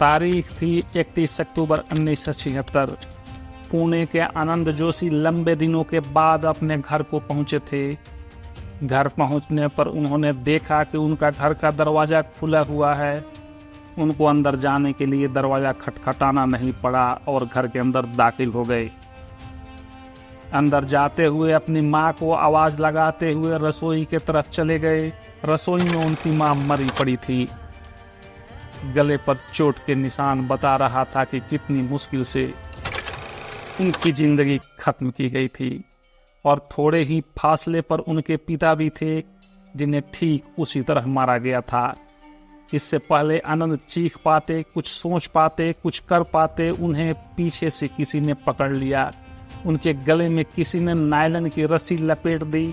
तारीख थी 31 अक्टूबर 1976। पुणे के आनंद जोशी लंबे दिनों के बाद अपने घर को पहुंचे थे। घर पहुंचने पर उन्होंने देखा कि उनका घर का दरवाज़ा खुला हुआ है। उनको अंदर जाने के लिए दरवाज़ा खटखटाना नहीं पड़ा और घर के अंदर दाखिल हो गए। अंदर जाते हुए अपनी माँ को आवाज़ लगाते हुए रसोई के तरफ चले गए। रसोई में उनकी माँ मरी पड़ी थी। गले पर चोट के निशान बता रहा था कि कितनी मुश्किल से उनकी जिंदगी खत्म की गई थी। और थोड़े ही फासले पर उनके पिता भी थे, जिन्हें ठीक उसी तरह मारा गया था। इससे पहले आनंद चीख पाते, कुछ सोच पाते, कुछ कर पाते, उन्हें पीछे से किसी ने पकड़ लिया। उनके गले में किसी ने नायलन की रस्सी लपेट दी।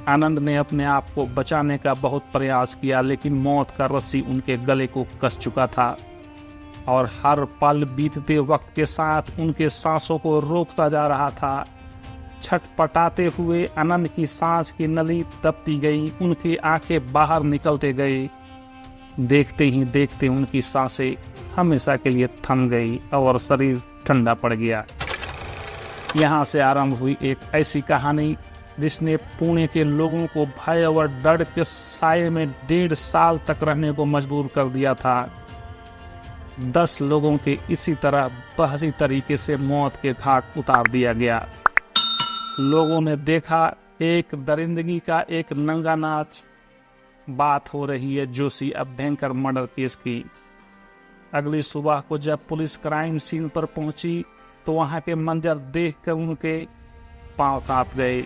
आनंद ने अपने आप को बचाने का बहुत प्रयास किया, लेकिन मौत का रस्सी उनके गले को कस चुका था और हर पल बीतते वक्त के साथ उनके सांसों को रोकता जा रहा था। छटपटाते हुए आनंद की सांस की नली दबती गई, उनकी आंखें बाहर निकलते गए। देखते ही देखते उनकी सांसें हमेशा के लिए थम गई और शरीर ठंडा पड़ गया। यहाँ से आरंभ हुई एक ऐसी कहानी जिसने पुणे के लोगों को भय और डर के साए में 1.5 साल तक रहने को मजबूर कर दिया था। 10 लोगों के इसी तरह बहसी तरीके से मौत के घाट उतार दिया गया। लोगों ने देखा एक दरिंदगी का एक नंगा नाच। बात हो रही है जोशी अभ्यंकर मर्डर केस की। अगली सुबह को जब पुलिस क्राइम सीन पर पहुंची तो वहां के मंजर देखकर उनके पांव कांप गए।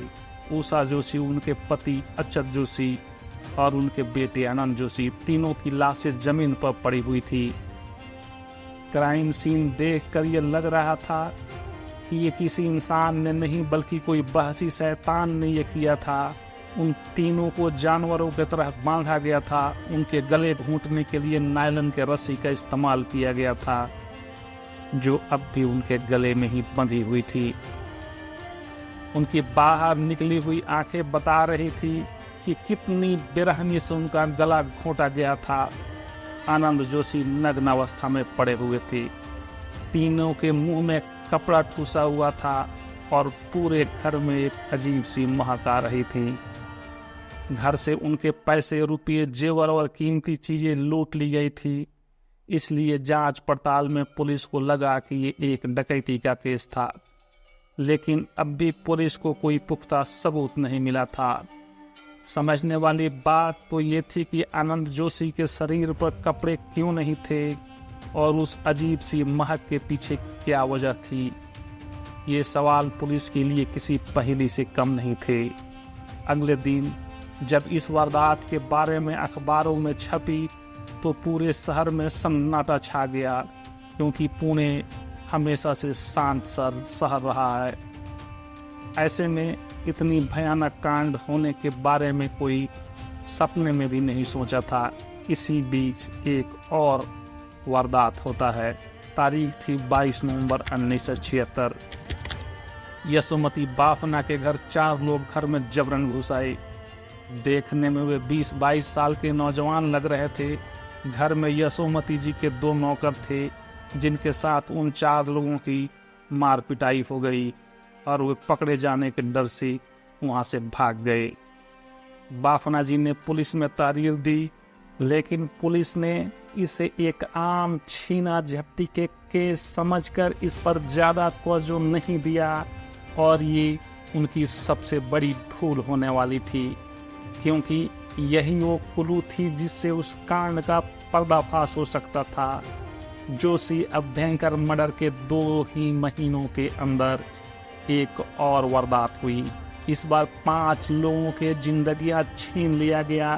उषा जोशी, उनके पति अच्युत जोशी और उनके बेटे आनंद जोशी, तीनों की लाशें जमीन पर पड़ी हुई थी। क्राइम सीन देखकर यह लग रहा था कि ये किसी इंसान ने नहीं बल्कि कोई बहसी शैतान ने यह किया था। उन तीनों को जानवरों की तरह बांधा गया था। उनके गले घूंटने के लिए नायलन के रस्सी का इस्तेमाल किया गया था, जो अब भी उनके गले में ही बंधी हुई थी। उनकी बाहर निकली हुई आंखें बता रही थी कि कितनी बेरहमी से उनका गला घोंटा गया था। आनंद जोशी नग्न अवस्था में पड़े हुए थे। तीनों के मुंह में कपड़ा ठूसा हुआ था और पूरे घर में एक अजीब सी महक आ रही थी। घर से उनके पैसे, रुपये, जेवर और कीमती चीजें लूट ली गई थी। इसलिए जांच पड़ताल में पुलिस को लगा कि ये एक डकैती का केस था, लेकिन अब भी पुलिस को कोई पुख्ता सबूत नहीं मिला था। समझने वाली बात तो ये थी कि आनंद जोशी के शरीर पर कपड़े क्यों नहीं थे और उस अजीब सी महक के पीछे क्या वजह थी। ये सवाल पुलिस के लिए किसी पहेली से कम नहीं थे। अगले दिन जब इस वारदात के बारे में अखबारों में छपी तो पूरे शहर में सन्नाटा छा गया, क्योंकि पुणे हमेशा से शांत शहर रहा है। ऐसे में इतनी भयानक कांड होने के बारे में कोई सपने में भी नहीं सोचा था। इसी बीच एक और वारदात होता है। तारीख थी 22 नवंबर 1976। यशोमती बाफना के घर 4 लोग घर में जबरन घुस आए। देखने में वे 20-22 साल के नौजवान लग रहे थे। घर में यशोमती जी के 2 नौकर थे, जिनके साथ उन 4 लोगों की मार पिटाई हो गई और वे पकड़े जाने के डर से वहां से भाग गए। बाफना जी ने पुलिस में तहरीर दी, लेकिन पुलिस ने इसे एक आम छीना झपटी के केस समझकर इस पर ज़्यादा तवज्जो नहीं दिया और ये उनकी सबसे बड़ी भूल होने वाली थी, क्योंकि यही वो क्लू थी जिससे उस कांड का पर्दाफाश हो सकता था। जोशी अभ्यंकर मर्डर के 2 ही महीनों के अंदर एक और वारदात हुई। इस बार 5 लोगों के जिंदगियां छीन लिया गया।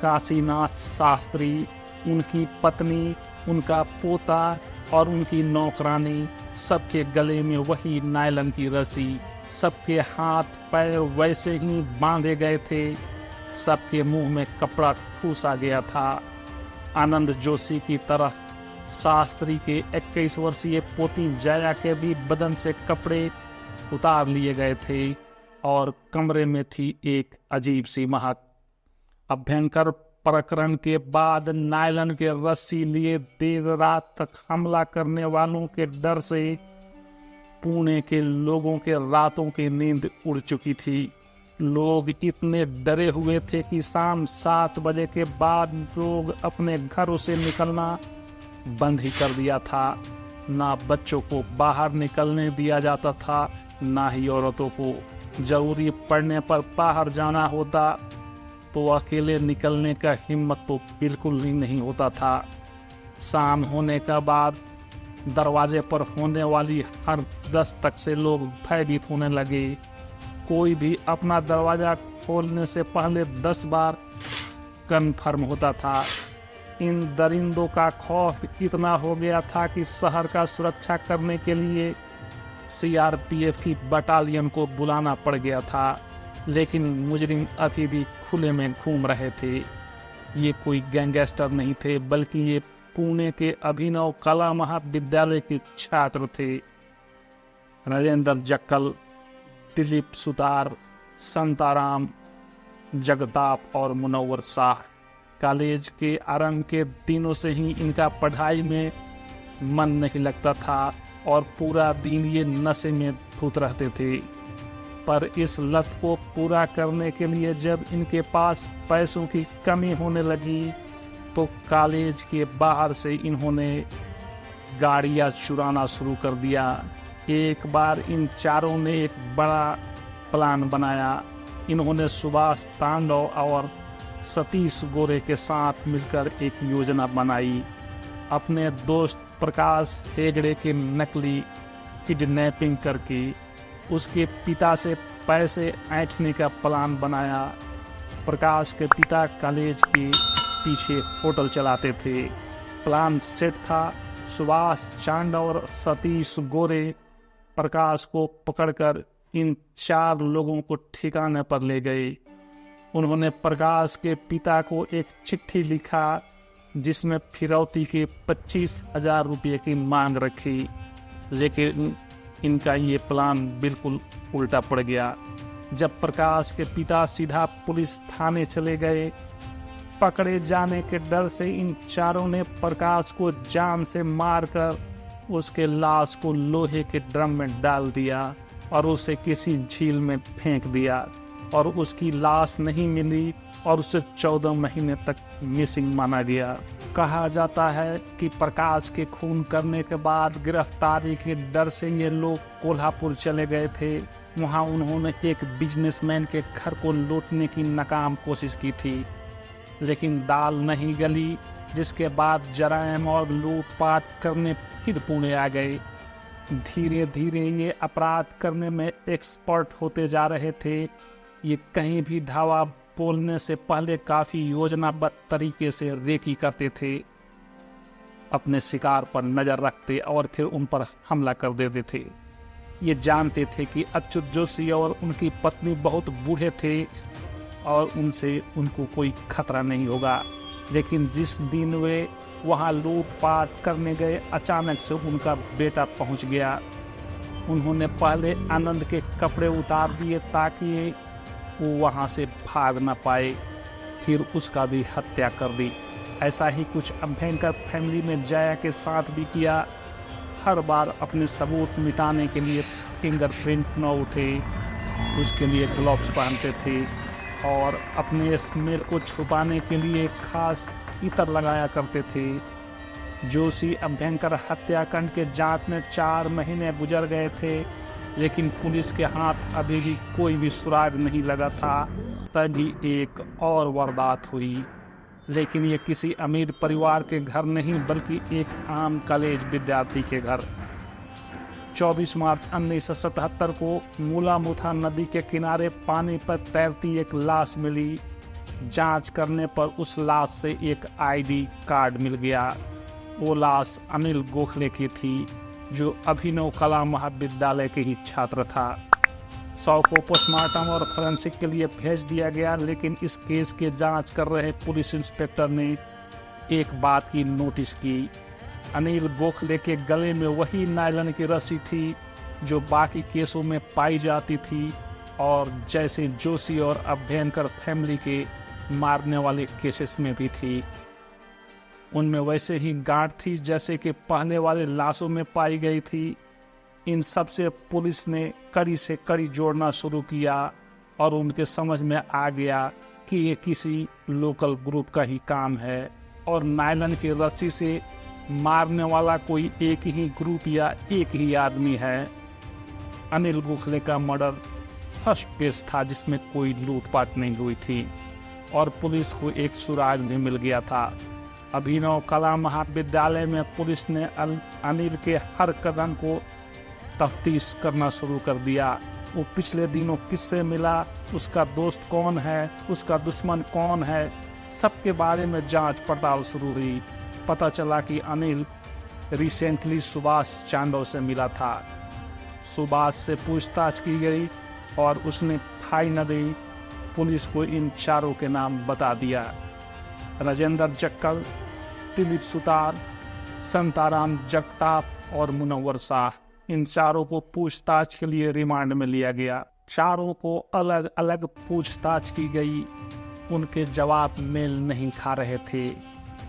काशीनाथ शास्त्री, उनकी पत्नी, उनका पोता और उनकी नौकरानी, सबके गले में वही नायलन की रस्सी, सबके हाथ पैर वैसे ही बांधे गए थे, सबके मुंह में कपड़ा ठूसा गया था। आनंद जोशी की तरह शास्त्री के 21 वर्षीय पोती जया के भी बदन से कपड़े उतार लिए गए थे और कमरे में थी एक अजीब सी महक। अभ्यंकर प्रकरण के बाद नायलन के रस्सी लिए देर रात तक हमला करने वालों के डर से पुणे के लोगों के रातों की नींद उड़ चुकी थी। लोग इतने डरे हुए थे कि शाम 7 बजे के बाद लोग अपने घरों से निकलना बंद ही कर दिया था। ना बच्चों को बाहर निकलने दिया जाता था, ना ही औरतों को। जरूरी पड़ने पर बाहर जाना होता तो अकेले निकलने का हिम्मत तो बिल्कुल ही नहीं होता था। शाम होने के बाद दरवाजे पर होने वाली हर दस्तक से लोग भयभीत होने लगे। कोई भी अपना दरवाजा खोलने से पहले 10 बार कन्फर्म होता था। इन दरिंदों का खौफ इतना हो गया था कि शहर का सुरक्षा करने के लिए सीआरपीएफ की बटालियन को बुलाना पड़ गया था। लेकिन मुजरिम अभी भी खुले में घूम रहे थे। ये कोई गैंगस्टर नहीं थे, बल्कि ये पुणे के अभिनव कला महाविद्यालय के छात्र थे। नरेंद्र जक्कल, दिलीप सुतार, संताराम, जगताप और मुनव्वर शाह। कॉलेज के आरंभ के दिनों से ही इनका पढ़ाई में मन नहीं लगता था और पूरा दिन ये नशे में धुत रहते थे। पर इस लत को पूरा करने के लिए जब इनके पास पैसों की कमी होने लगी तो कॉलेज के बाहर से इन्होंने गाड़ियां चुराना शुरू कर दिया। एक बार इन चारों ने एक बड़ा प्लान बनाया। इन्होंने सुभाष तांडव और सतीश गोरे के साथ मिलकर एक योजना बनाई। अपने दोस्त प्रकाश हेगड़े के नकली किडनैपिंग करके उसके पिता से पैसे ऐंठने का प्लान बनाया। प्रकाश के पिता कॉलेज के पीछे होटल चलाते थे। प्लान सेट था। सुभाष चांडव और सतीश गोरे प्रकाश को पकड़कर इन 4 लोगों को ठिकाने पर ले गए। उन्होंने प्रकाश के पिता को एक चिट्ठी लिखा जिसमें फिरौती के 25,000 रुपये की मांग रखी। लेकिन इनका ये प्लान बिल्कुल उल्टा पड़ गया। जब प्रकाश के पिता सीधा पुलिस थाने चले गए, पकड़े जाने के डर से इन चारों ने प्रकाश को जान से मारकर उसके लाश को लोहे के ड्रम में डाल दिया और उसे किसी झील में फेंक दिया और उसकी लाश नहीं मिली और उसे 14 महीने तक मिसिंग माना गया। कहा जाता है कि प्रकाश के खून करने के बाद गिरफ्तारी के डर से ये लोग कोल्हापुर चले गए थे। वहाँ उन्होंने एक बिजनेसमैन के घर को लूटने की नाकाम कोशिश की थी, लेकिन दाल नहीं गली, जिसके बाद जराइम और लूटपाट करने फिर पुणे आ गए। धीरे धीरे ये अपराध करने में एक्सपर्ट होते जा रहे थे। ये कहीं भी धावा बोलने से पहले काफी योजनाबद्ध तरीके से रेकी करते थे। अपने शिकार पर नजर रखते और फिर उन पर हमला कर देते थे। ये जानते थे कि अच्युत जोशी और उनकी पत्नी बहुत बूढ़े थे और उनसे उनको कोई खतरा नहीं होगा। लेकिन जिस दिन वे वहाँ लूटपाट करने गए, अचानक से उनका बेटा पहुँच गया। उन्होंने पहले आनंद के कपड़े उतार दिए ताकि वो वहाँ से भाग न पाए, फिर उसका भी हत्या कर दी। ऐसा ही कुछ अभ्यंकर फैमिली में जया के साथ भी किया। हर बार अपने सबूत मिटाने के लिए फिंगरप्रिंट न उठे, उसके लिए ग्लव्स पहनते थे और अपने स्मेल को छुपाने के लिए खास इत्र लगाया करते थे। जोशी अभ्यंकर हत्याकांड के जांच में 4 महीने गुजर गए थे, लेकिन पुलिस के हाथ अभी भी कोई भी सुराग नहीं लगा था। तभी एक और वारदात हुई, लेकिन ये किसी अमीर परिवार के घर नहीं, बल्कि एक आम कॉलेज विद्यार्थी के घर। 24 मार्च 1977 को मूलामुथा नदी के किनारे पानी पर तैरती एक लाश मिली। जांच करने पर उस लाश से एक आईडी कार्ड मिल गया। वो लाश अनिल गोखले की थी, जो अभिनव कला महाविद्यालय के ही छात्र था। 100 को पोस्टमार्टम और फोरेंसिक के लिए भेज दिया गया, लेकिन इस केस के जांच कर रहे पुलिस इंस्पेक्टर ने एक बात की नोटिस की। अनिल गोखले के गले में वही नायलन की रस्सी थी जो बाकी केसों में पाई जाती थी और जैसे जोशी और अभ्यंकर फैमिली के मारने वाले केसेस में भी थी। उनमें वैसे ही गांठ थी जैसे कि पहले वाले लाशों में पाई गई थी। इन सब से पुलिस ने कड़ी से कड़ी जोड़ना शुरू किया और उनके समझ में आ गया कि ये किसी लोकल ग्रुप का ही काम है और नायलन की रस्सी से मारने वाला कोई एक ही ग्रुप या एक ही आदमी है। अनिल गोखले का मर्डर फर्स्ट केस था जिसमें कोई लूटपाट नहीं हुई थी और पुलिस को एक सुराग भी मिल गया था। अभिनव कला महाविद्यालय में पुलिस ने अनिल के हर कदम को तफ्तीश करना शुरू कर दिया। वो पिछले दिनों किससे मिला, उसका दोस्त कौन है, उसका दुश्मन कौन है, सबके बारे में जांच पड़ताल शुरू हुई। पता चला कि अनिल रिसेंटली सुभाष चांडो से मिला था। सुभाष से पूछताछ की गई और उसने फाइनली पुलिस को इन चारों के नाम बता दिया। राजेंद्र जक्कल, दिलीप सुतार, संताराम जगताप और मुनव्वर शाह, इन चारों को पूछताछ के लिए रिमांड में लिया गया। चारों को अलग अलग पूछताछ की गई। उनके जवाब मेल नहीं खा रहे थे।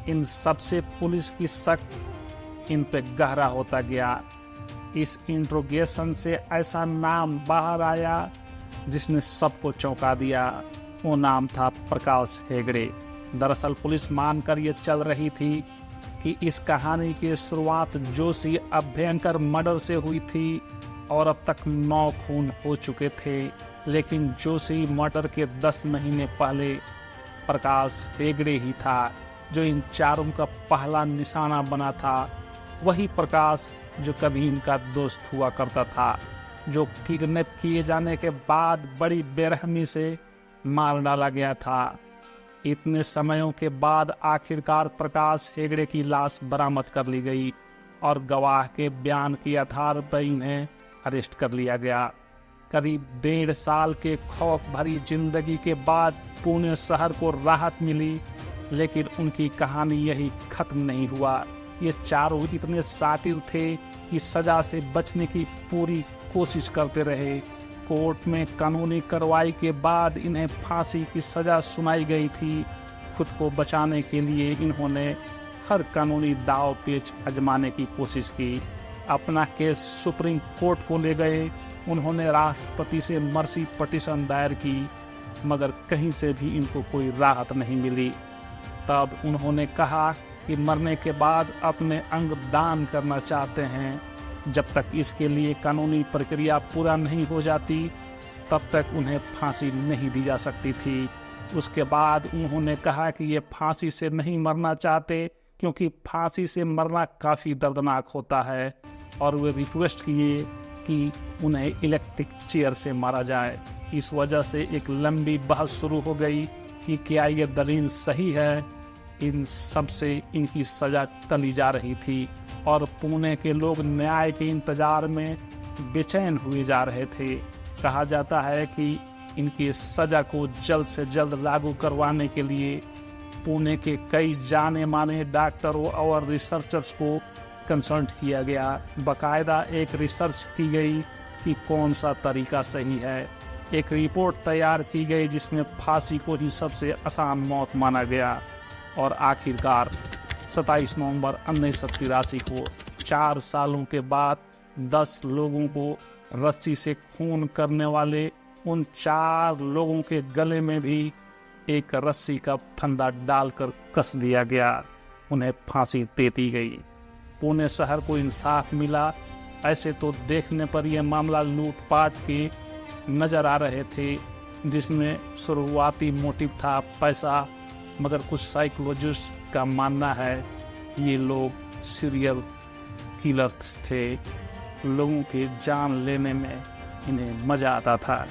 इन सबसे पुलिस की शक इन पे गहरा होता गया। इस इंट्रोगेशन से ऐसा नाम बाहर आया जिसने सबको चौंका दिया। वो नाम था प्रकाश हेगड़े। दरअसल पुलिस मानकर ये चल रही थी कि इस कहानी की शुरुआत जोशी अभ्यंकर मर्डर से हुई थी और अब तक 9 खून हो चुके थे, लेकिन जोशी मर्डर के 10 महीने पहले प्रकाश हेगड़े ही था जो इन चारों का पहला निशाना बना था। वही प्रकाश जो कभी इनका दोस्त हुआ करता था, जो किडनैप किए जाने के बाद बड़ी बेरहमी से मार डाला गया था। इतने समयों के बाद आखिरकार प्रकाश हेगड़े की लाश बरामद कर ली गई और गवाह के बयान के आधार पर इन्हें अरेस्ट कर लिया गया। करीब 1.5 साल के खौफ भरी जिंदगी के बाद पुणे शहर को राहत मिली, लेकिन उनकी कहानी यही खत्म नहीं हुआ। ये चारों इतने शातिर थे कि सजा से बचने की पूरी कोशिश करते रहे। कोर्ट में कानूनी कार्रवाई के बाद इन्हें फांसी की सजा सुनाई गई थी। खुद को बचाने के लिए इन्होंने हर कानूनी दाव पेच आजमाने की कोशिश की। अपना केस सुप्रीम कोर्ट को ले गए। उन्होंने राष्ट्रपति से मर्सी पटिशन दायर की, मगर कहीं से भी इनको कोई राहत नहीं मिली। तब उन्होंने कहा कि मरने के बाद अपने अंग दान करना चाहते हैं। जब तक इसके लिए कानूनी प्रक्रिया पूरा नहीं हो जाती, तब तक उन्हें फांसी नहीं दी जा सकती थी। उसके बाद उन्होंने कहा कि ये फांसी से नहीं मरना चाहते क्योंकि फांसी से मरना काफ़ी दर्दनाक होता है, और वे रिक्वेस्ट किए कि उन्हें इलेक्ट्रिक चेयर से मारा जाए। इस वजह से एक लंबी बहस शुरू हो गई कि क्या ये दलील सही है। इन सब से इनकी सज़ा टली जा रही थी और पुणे के लोग न्याय के इंतजार में बेचैन हुए जा रहे थे। कहा जाता है कि इनकी सज़ा को जल्द से जल्द लागू करवाने के लिए पुणे के कई जाने माने डॉक्टरों और रिसर्चर्स को कंसल्ट किया गया। बाकायदा एक रिसर्च की गई कि कौन सा तरीका सही है। एक रिपोर्ट तैयार की गई जिसमें फांसी को ही सबसे आसान मौत माना गया, और आखिरकार 27 नवंबर 1983 को 4 सालों के बाद 10 लोगों को रस्सी से खून करने वाले उन 4 लोगों के गले में भी एक रस्सी का फंदा डालकर कस दिया गया। उन्हें फांसी दे दी गई। पुणे शहर को इंसाफ मिला। ऐसे तो देखने पर यह मामला लूटपाट के नजर आ रहे थे, जिसमें शुरुआती मोटिव था पैसा, मगर कुछ साइकोलॉजिस्ट का मानना है ये लोग सीरियल किलर्स थे। लोगों की जान लेने में इन्हें मज़ा आता था।